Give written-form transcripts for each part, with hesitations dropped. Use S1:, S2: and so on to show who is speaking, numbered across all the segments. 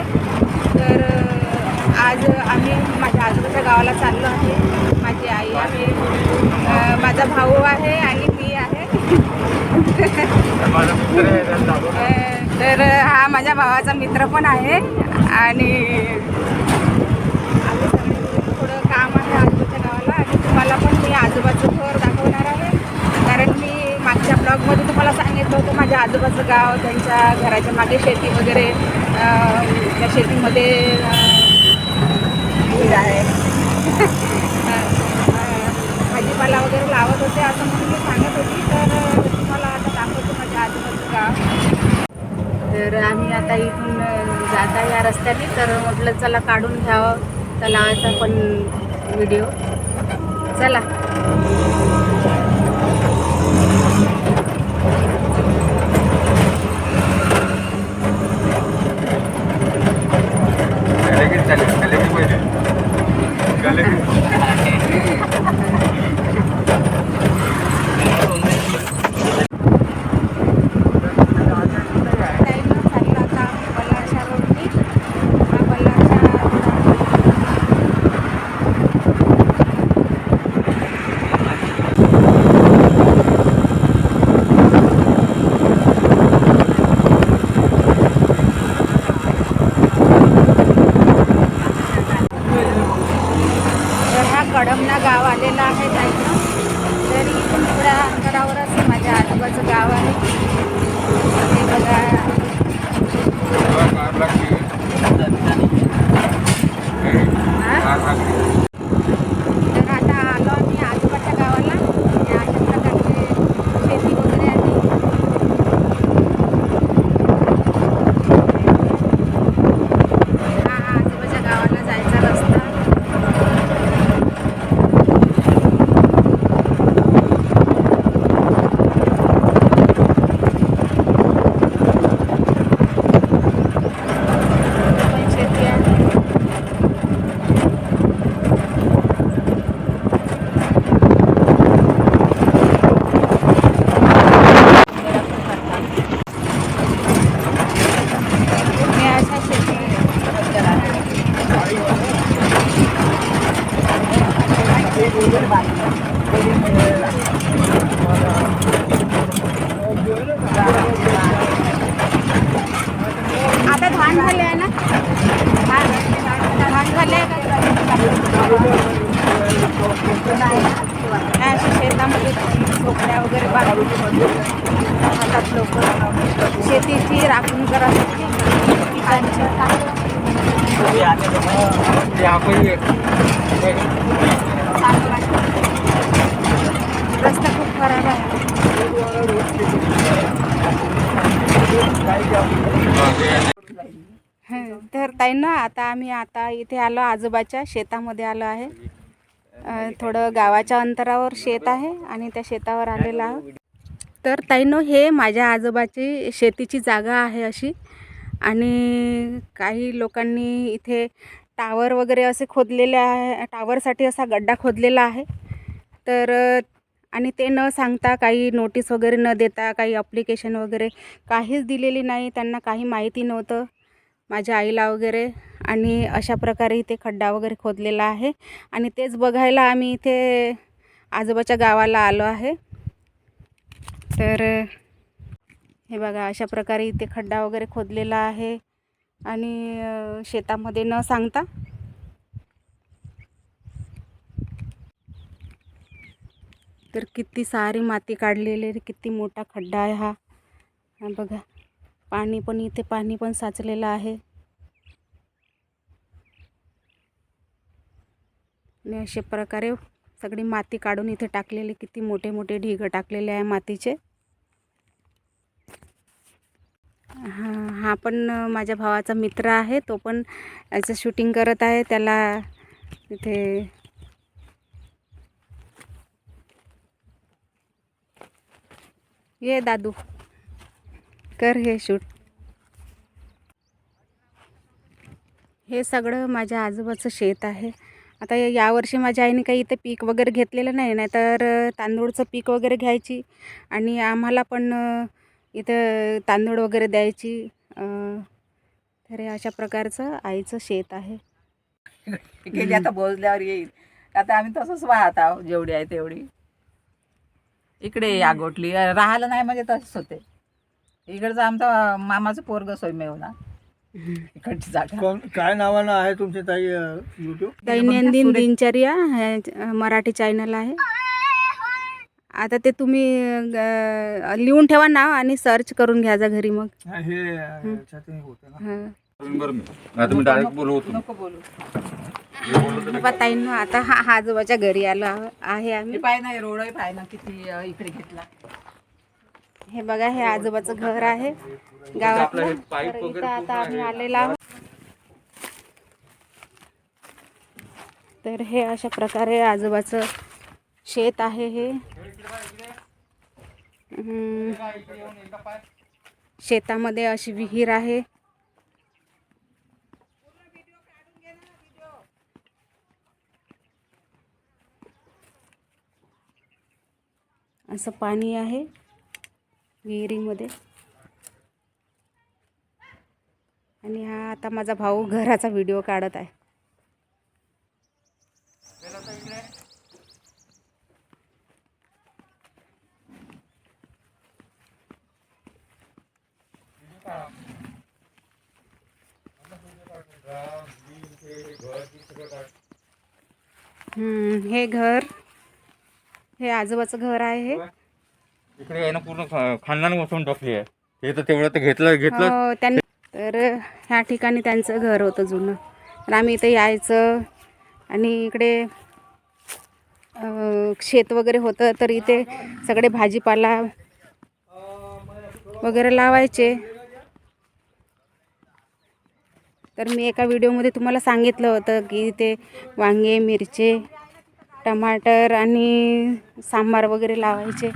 S1: आहे. तर आज आम्ही माझ्या आजोबाच्या गावाला चाललो आहे. माझी आई आहे, माझा भाऊ आहे आणि मी आहे. तर हा माझ्या भावाचा मित्र पण आहे आणि आम्ही सगळे थोडं काम आहे आजोबाच्या गावाला आणि तुम्हाला पण मी आजोबाचं घर दाखवणार आहे. कारण मी मागच्या ब्लॉगमध्ये तुम्हाला सांगितलं होतं माझ्या आजोबाचं गाव, त्यांच्या घराच्या मागे शेती वगैरे, त्या शेतीमध्ये आहे भाजीपाला वगैरे लावत होते असं म्हणून मी सांगत होती. तर तुम्हाला आता दाखवतो माझ्या आजोबाचं गाव. तर आम्ही आता इथून जाता या रस्त्याने, तर म्हटलं चला काढून घ्यावं तलावाचा पण व्हिडिओ. चला. कडमना गाव आलेलं आहे जायचं. तर इथून थोड्या अंतरावरच माझ्या आजोबाचं गाव आहे. हे बघा. तर आता आलो आम्ही आजोबाच्या गावाला. अशा प्रकारचे शेती वगैरे आहे. हा आजोबाच्या गावाला जायचा रस्ता. आता धान झाले आहे ना, धान झाले अशा शेतामध्ये झोपड्या वगैरे बांधून राहतात लोक शेतीची राखण करायसाठी पिकांची. रस्ता खूप खराब आहे. तर ताईंना आता इथे आलो, आजोबाच्या शेतामध्ये आलो आहे. थोडं गावाच्या अंतरावर शेत आहे आणि त्या शेतावर आलेलं आहे. तर ताईंनो, हे माझ्या आजोबाची शेतीची जागा आहे अशी. आणि काही लोकांनी इथे टावर वगैरे असे खोदलेले आहे, टावरसाठी असा गड्डा खोदलेला आहे. तर आणि ते न सांगता, काही नोटीस वगैरे न देता, काही ॲप्लिकेशन वगैरे काहीच दिलेली नाही. त्यांना काही माहिती नव्हतं माझ्या आईला वगैरे. आणि अशा प्रकारे इथे खड्डा वगैरे खोदलेला आहे आणि तेच बघायला आम्ही इथे आजोबाच्या गावाला आलो आहे. तर हे बघा, अशा प्रकारे इथे खड्डा वगैरे खोदलेला आहे आणि शेतामध्ये न सांगता. तर किती सारी माती काढलेली, किती मोठा खड्डा आहे हा. बघा, पाणी पण साचलेलं आहे. आणि अशा प्रकारे सगळी माती काढून इथे टाकलेली, किती मोठे मोठे ढिग टाकलेले आहे मातीचे. हा पण माझ्या भावाचा मित्र आहे, तो पण याचं शूटिंग करत आहे. त्याला इथे ये दादू, कर हे शूट. हे सगळं माझ्या आजोबाचं शेत आहे. आता यावर्षी माझ्या आईने काही इथे पीक वगैरे घेतलेलं नाही, नाहीतर तांदूळचं पीक वगैरे घ्यायची आणि आम्हाला पण इथं तांदूळ वगैरे द्यायची. तर हे अशा प्रकारचं आईचं शेत आहे.
S2: केली आता बोलल्यावर येईल. आता आम्ही तसंच वाहत आहोत, जेवढी आहे तेवढी. इकडे या गोठली राहिलं नाही म्हणजे तसंच होते. इकडचं आमचा मामाचं पोरग सोयमेव ना, इकडची जागा.
S3: काय नावानं आहे तुमचे ताई YouTube?
S1: दैनंदिन दिनचर्या हे मराठी चॅनल आहे. आता ते तुम्ही लिहून ठेवा नाव आणि सर्च करून घ्या जा घरी मग.
S3: हे याच्यातून होतं ना.
S1: हां.
S4: आता मी डायरेक्ट बोलवतो.
S2: नको बोलू.
S1: बाबा ताईंनो, आता हा आजोबाच्या घरी आलो आहे
S2: मी
S1: आम्ही.
S2: पाय ना रोडही पाय ना किती इकडे घेतला.
S1: हे बघा, हे आजोबाचं घर आहे गावातलं. तर इथं आता आम्ही आलेलो आहोत. तर हे अशा प्रकारे आजोबाचं शेत आहे. हे शेतामध्ये अशी विहीर आहे. असं पाणी आहे विहिरीमध्ये. आणि हा आता माझा भाऊ घराचा व्हिडिओ काढत आहे. हे घर, हे आजोबाचं घर आहे. हे
S4: इकडे आहे ना पूर्ण खानदान बसवून टाकली आहे. हे तर तेवढं ते घेतलं
S1: हो, त्यांनी. तर ह्या ठिकाणी त्यांचं घर होतं जुनं. तर आम्ही इथं यायचं आणि इकडे शेत वगैरे होतं, तर इथे सगळे भाजीपाला वगैरे लावायचे. तर मी एका व्हिडिओमध्ये तुम्हाला सांगितलं होतं की इथे वांगे, मिरचे, टमाटर आणि सांबार वगैरे लावायचे.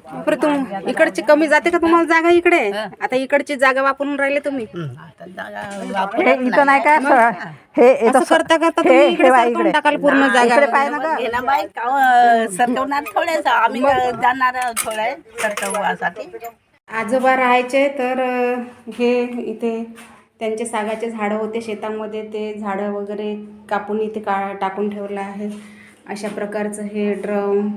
S1: बापरे, तुम इकडची कमी जाते का तुम्हाला जागा इकडे? आता इकडची जागा वापरून राहिले तुम्ही.
S2: हे इथं नाही का हे
S1: असं करता करता तुम्ही इकडे सरकवून टाकाल पूर्ण जागा.
S2: सरकवणार थोडेच आम्ही जाणार थोडे सरकवण्यासाठी.
S1: आजोबा राहायचे तर हे इथे त्यांचे सागाचे झाडं होते शेतामध्ये. ते झाडं वगैरे कापून इथे टाकून ठेवलं आहे. अशा प्रकारचं हे ड्रम.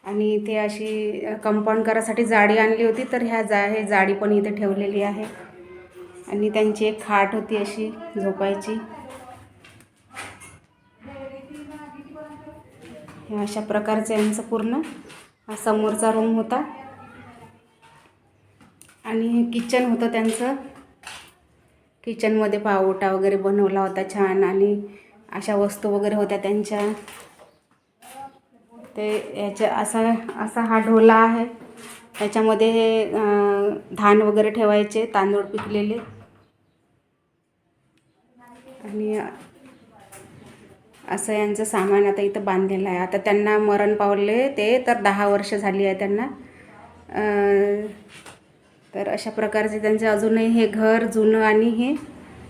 S1: आणि इथे अशी कंपाऊंड करायसाठी जाळी आणली होती, तर हे जाळी पण इथे ठेवलेली आहे. आणि त्यांची एक खाट होती अशी झोपायची. हे अशा प्रकारचं यांचं पूर्ण हा समोरचा रूम होता. आणि हे किचन होतं त्यांचं. किचनमध्ये पावटा वगैरे बनवला होता छान. आणि अशा वस्तू वगैरे होत्या त्यांच्या. ते याच्या असा हा ढोला आहे. त्याच्यामध्ये हे धान वगैरे ठेवायचे, तांदूळ पिकलेले. आणि असं यांचं सामान आता इथं बांधलेलं आहे. आता त्यांना मरण पावले ते तर 10 वर्ष झाली आहे त्यांना. तर अशा प्रकारचे त्यांचे अजूनही हे घर जुनं आणि हे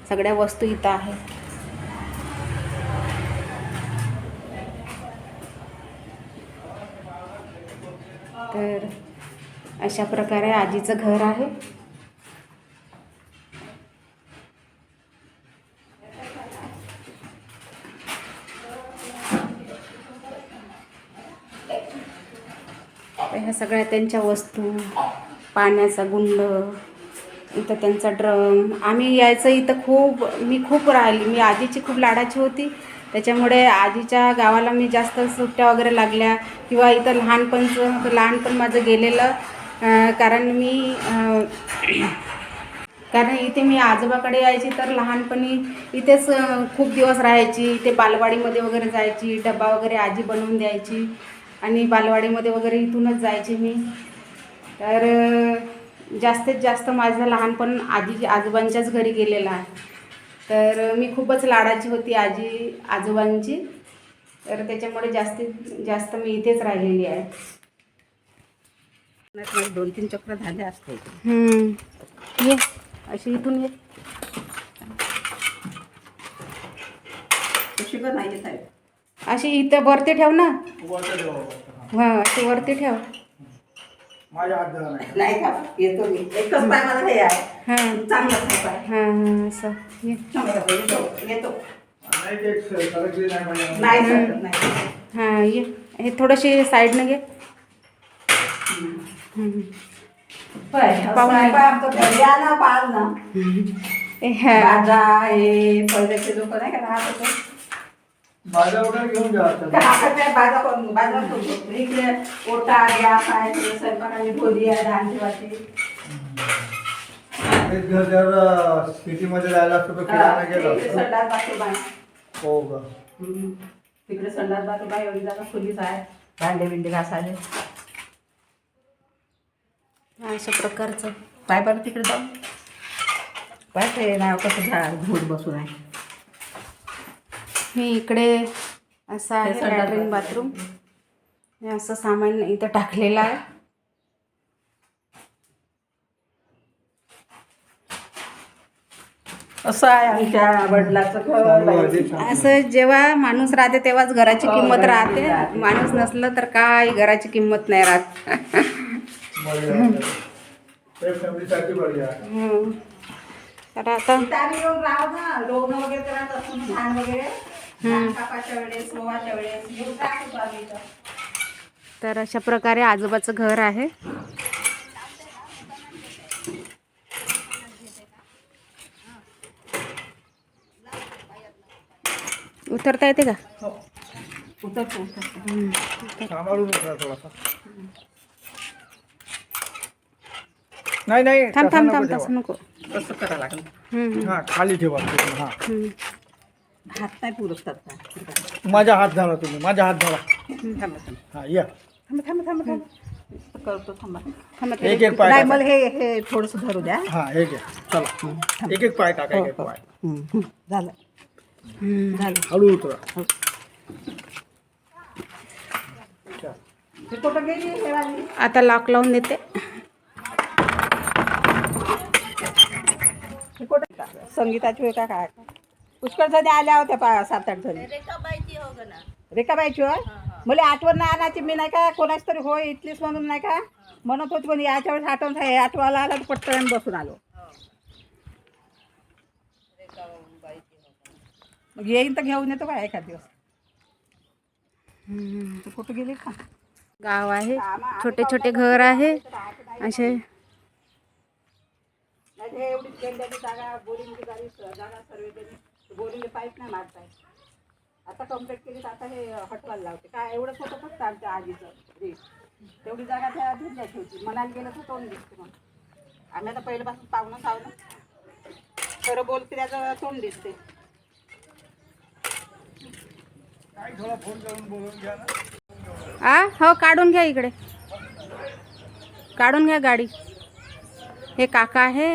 S1: सगळ्या वस्तू इथं आहे. तर अशा प्रकारे आजीचं घर आहे. ह्या सगळ्या त्यांच्या वस्तू, पाण्याचा गुंड, इथं त्यांचा ड्रम. आम्ही यायचं इथं मी खूप राहिली. मी आजीची खूप लाडाची होती, त्याच्यामुळे आजीच्या गावाला मी जास्त सुट्ट्या वगैरे लागल्या किंवा इथं लहानपण माझं गेलेलं. कारण इथे मी आजोबाकडे यायची तर लहानपणी इथेच खूप दिवस राहायची. इथे बालवाडीमध्ये वगैरे जायची. डबा वगैरे आजी बनवून द्यायची आणि बालवाडीमध्ये वगैरे इथूनच जायचे मी. तर जास्तीत जास्त माझं लहानपण आजोबांच्याच घरी गेलेलं आहे. तर मी खूपच लाडाची होती आजोबांची. तर त्याच्यामुळे जास्तीत जास्त मी इथेच राहिलेली आहे.
S2: 2-3 चक्र झाले असते.
S1: ये अशी इथून ये.
S2: शिकत नाही येत आहे.
S1: अशी इथं वरती ठेव ना.
S3: वरती ठेवा.
S1: हां अशी वरती ठेव.
S3: माझ्या हात धरा नाही.
S2: नाही का येतो मी. एकच पाय मला हे आहे.
S1: हां
S2: चांगलं आहे पाय.
S1: हां असं ये.
S2: येतो.
S3: नाही ते सरकली नाही माझ्या.
S2: नाही सरकत नाही.
S1: हां ये. हे थोडंशी साईडनं घे.
S2: पाहून आमचं घरी आला पाल ना. बाजा हे पहिल्याचे लोक नाही का राहत होते.
S3: माझ्या वगैरे घेऊन जा आता.
S2: बाजा करून बाजार करतो. इकडे ओटा गॅस आहे स्वयंपाकाची खोली आहे धान ठेवायची.
S3: एक घर जर सिटीमध्ये राहिला असतो तर किराणा गेला
S2: इकडे
S3: असतो.
S2: संडास बाथरूम आहे.
S3: हो का.
S2: तिकडे संडास बाथरूम आहे. एवढी जागा खोलीच आहे. भांडे बिंडे घासायले.
S1: अशा प्रकारचं.
S2: पाय बरं तिकडे जाऊ. पाय ते नाव कसं झाड झोड बसून आहे.
S1: हे इकडे असं आहे
S2: हे संडास
S1: लॅट्रिन बाथरूम. हे असं सामान इथं टाकलेलं आहे.
S2: असं आहे आमच्या वडिलाचं घर.
S1: असं जेव्हा माणूस राहते तेव्हाच घराची किंमत राहते. माणूस नसलं तर काय घराची किंमत नाही राहत.
S3: फॅमिलीसाठी बढिया.
S1: तर आता
S2: इथं आम्ही येऊन राहू ना. लोणं वगैरे करत असतो ना, धान वगैरे धान कापाच्या वेळेस गोवाच्या वेळेस येऊन राहतो आम्ही इथं.
S1: तर अशा प्रकारे आजोबाचं घर आहे. उतरता येते का?
S2: हो उतरतो.
S3: सांभाळून उतरा थोडासा. नाही नाही
S1: थांब
S3: तसं
S1: थांब
S3: नको
S1: थांब
S3: ठेवा.
S1: तसं नको.
S2: कसं करावं लागेल.
S3: हा खाली ठेवा तुम्ही. हा
S2: हात नाही पुरसतात का?
S3: माझा हात धरा तुम्ही. माझा हात धरा.
S2: थांबा थांबा
S3: हा या.
S2: थांबा करतो थांबा.
S1: थांबा
S3: एक एक पाय
S2: नाही
S3: टाका.
S2: मला हे थोडंसं धरू द्या.
S3: हा हे घ्या. चला एक एक पाय टाका. एक एक पाय.
S2: झालं.
S3: हळू उतरा.
S2: हे कुठं गेली हे वाली?
S1: आता लॉक लावून देते.
S2: हे कुठं संगीताची होय का काय? पुष्कळ जणी आल्या होत्या 7-8 जणी. रेखाबाईची होय. मला आठवण नाही आणायची. मी नाही का कोणाच तरी होय इथलीच म्हणून नाही का म्हणत होती. पण याच्या वेळेस आठवण आहे. आठवायला आला तर पटकन बसून आलो. मग येईन तर घेऊन येतो का एखाद दिवस. तू कुठं गेली का?
S1: गाव आहे. छोटे छोटे घर आहे असे.
S2: नाही हे एवढी गेंड्याची जागा बोरिंगची जागा सर्व बोरिंग पाईप नाही मारताय. आता कंप्लीट केली तर आता हे हटवायला लावते. काय एवढंच होतं फक्त आमच्या आजीचं रे. तेवढी जागा त्या भिजल्या ठेवती. मनाला गेलं तर तोंड दिसते. मग आम्ही आता पहिल्यापासून पाहुणं सावलं. खरं बोलते त्याचं तोंड दिसते.
S3: काय थोडा फोन करून बोलून घ्या ना.
S1: हो काढून घ्या. इकडे काढून घ्या गाडी. हे काका आहे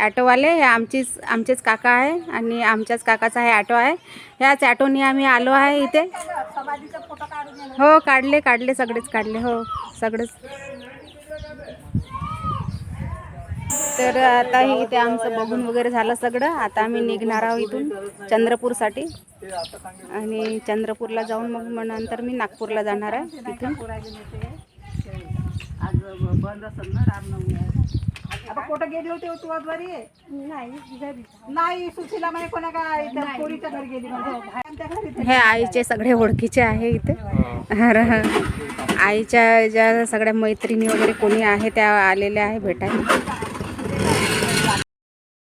S1: ॲटोवाले. हे आमचेच काका आहे आणि आमच्याच काकाचा हे ॲटो आहे. ह्याच ॲटोने आम्ही आलो आहे इथे.
S2: समाधीचा फोटो काढून
S1: हो काढले सगळेच काढले. हो सगळेच. तर आता इथे आमचं बघून वगैरे झालं सगळं. आता आम्ही निघणार आहोत इथून चंद्रपूरसाठी. आणि चंद्रपूरला जाऊन मग नंतर मी नागपूरला जाणार आहे तिथून.
S2: आज बंद असेल ना रामनवमी आहे. आता कुठं गेली होती तू आज बरी? नाही सुशीला म्हणजे कोणा काय पोरीच्या घरी गेली म्हणजे.
S1: हे आईचे सगळे ओळखीचे आहे इथे. आईच्या ज्या सगळ्या मैत्रिणी वगैरे कोणी आहे त्या आलेल्या आहे भेटायला.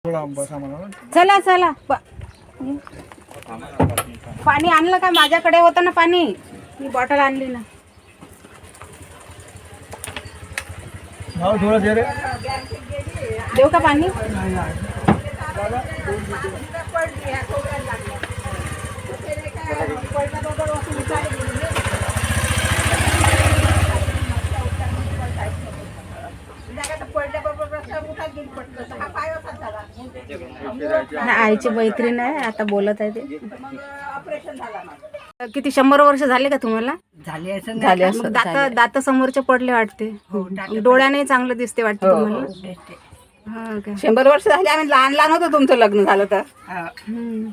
S3: थोडा बसा म्हणा.
S1: चला चला. पाणी आणलं का? माझ्याकडे होतं ना पाणी. मी बॉटल आणली ना.
S3: भाऊ थोडा दे रे.
S1: देऊ का पाणी? आईची मैत्रीण आहे. आता बोलत आहे ते.
S2: ऑपरेशन झाला माझं.
S1: किती 100 वर्ष झाले का तुम्हाला?
S2: झाले असं
S1: दात समोरचे पडले वाटते. डोळ्याने चांगलं दिसते वाटते तुम्हाला. हा का
S2: 100 वर्ष झाली. आम्ही लहान लहान होतो तुमचं लग्न झालं तर.
S1: हम्म.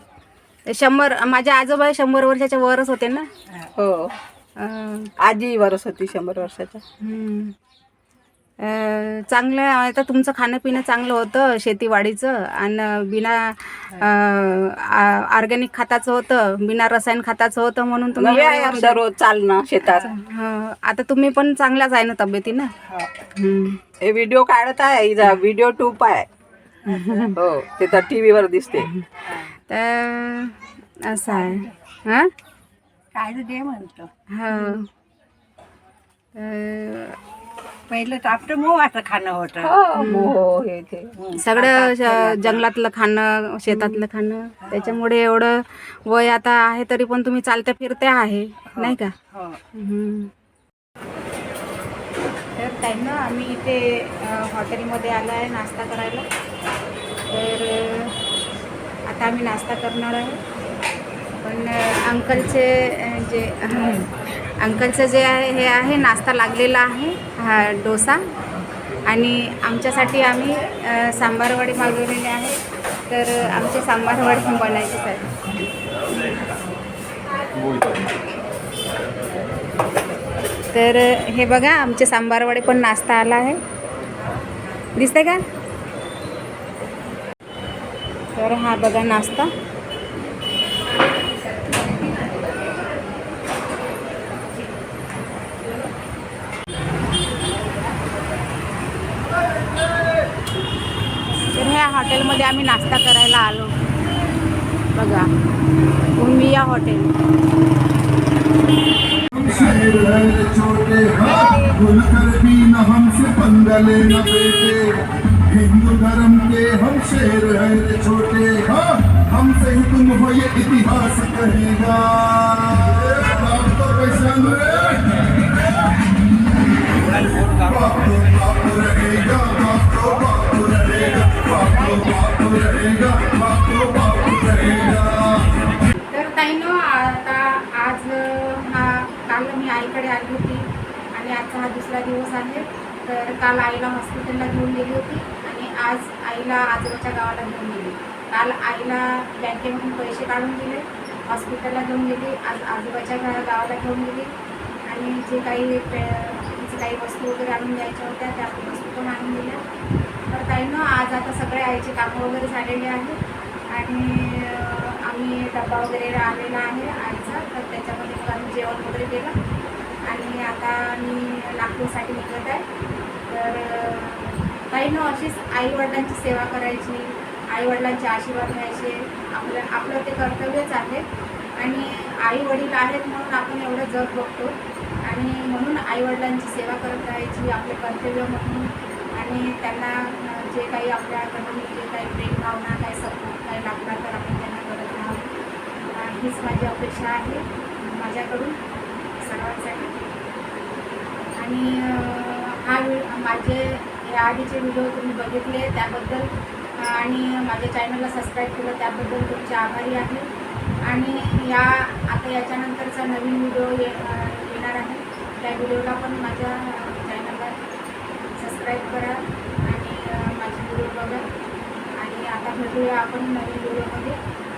S1: 100 माझे आजोबा 100 वर्षाच्या वरच होते ना.
S2: हो,
S1: अं,
S2: आजी वरच होती 100 वर्षाच्या.
S1: हम्म. चांगलं आहे. आता तुमचं खाणं पिणं चांगलं होतं शेतीवाडीचं आणि बिना ऑर्गॅनिक खताचं होतं, बिना रसायन खताचं होतं म्हणून तुम्ही
S2: नवे आहे
S1: एवढे
S2: आमचं रोज चालणं शेतात.
S1: हा, आता तुम्ही पण चांगलाच आहे ना तब्येतीनं. हम्म.
S2: हे व्हिडिओ काढत आहे, व्हिडिओ टूप आहे. हो, ते तर टीव्ही वर दिसते.
S1: तर असं आहे. हां
S5: काय दे म्हणतो
S1: हो.
S5: पहिलं तर आपलं मोवाचं खाणं होतं.
S2: हो, हे ते.
S1: सगळं जंगलातलं खाणं, शेतातलं खाणं, त्याच्यामुळे एवढं वय आता आहे तरी पण तुम्ही चालत्या फिरत्या आहे नाही का. हम्म. तर ताईंनो आम्ही इथे हॉटेलमध्ये आलो आहे नाश्ता करायला. तर आता आम्ही नाश्ता करणार आहे. पण अंकलचं जे आहे हे आहे नाश्ता लागलेला आहे, हा डोसा. आणि आमच्यासाठी आम्ही सांबारवडी मागवलेली आहे. तर आमची सांबारवडी बनायचीच आहे. तर हे बघा आमचे सांबारवडे पण नाश्ता आला आहे, दिसते का. तर हा बघा नाश्ता. तर ह्या हॉटेलमध्ये आम्ही नाश्ता करायला आलो बघा, उमिया हॉटेल.
S6: छोटे खुलकर भी न हमसे पंगा लेना बेटे, हिंदू धर्म के हम शेर हैं रे छोटे, हमसे ही तुम हो ये इतिहास कहेगा। बाप तो पहचान रे, बाप तो बाप रहेगा, बाप तो बाप रहेगा, बाप तो बाप रहेगा, बाप तो बाप रहेगा।
S1: तर ताईनो आता आज काल मी आईकडे आली होती आणि आजचा हा दुसरा दिवस आहे. तर काल आईला हॉस्पिटलला घेऊन गेली होती आणि आज आईला आजोबाच्या गावाला घेऊन गेली. काल आईला बँकेमधून पैसे काढून दिले, हॉस्पिटलला घेऊन गेली, आज आजोबाच्या गावाला घेऊन गेली. आणि जे काही वस्तू वगैरे आणून द्यायच्या होत्या त्या वस्तू पण आणून दिल्या. तर ताईनो आज आता सगळे आईचे कामं वगैरे झालेले आहेत आणि आम्ही डब्बा वगैरे आलेला आहे आईचा. तर त्याच्यामध्ये मग आम्ही जेवण वगैरे केलं आणि आता मी नागपूरसाठी निघत आहे. तर ताईनो अशीच आईवडिलांची सेवा करायची, आईवडिलांचे आशीर्वाद घ्यायचे, आपलं ते कर्तव्यच आहे. आणि आई वडील आहेत म्हणून आपण एवढं जग बघतो आणि म्हणून आईवडिलांची सेवा करत राहायची आपले कर्तव्य म्हणून. आणि त्यांना जे काही आपल्याकडून जे काही प्रेम भावना, काही सपोर्ट काही लागला तर आपण त्यांना करत राहावं, हीच माझी अपेक्षा आहे माझ्याकडून सर्वांसाठी. आणि माझे या आधीचे व्हिडिओ तुम्ही बघितले त्याबद्दल आणि माझ्या चॅनलला सबस्क्राईब केलं त्याबद्दल तुमचे आभारी आहे. आणि आता याच्यानंतरचा नवीन व्हिडिओ येणार आहे, त्या व्हिडिओला पण माझ्या चॅनलला सबस्क्राईब करा आणि माझे व्हिडिओ बघा. आणि आता भेटूया आपण नवीन व्हिडिओमध्ये.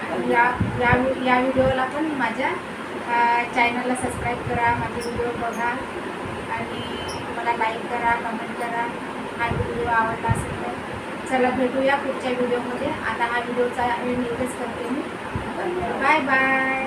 S1: आणि या व्हिडिओला पण माझ्या चॅनलला सबस्क्राईब करा, माझे व्हिडिओ बघा आणि मला लाईक करा, कमेंट करा. हा व्हिडिओ आवडला असेल तर चला भेटूया पुढच्या व्हिडिओमध्ये. आता हा व्हिडिओचा एंड इथेच करते मी. Bye bye.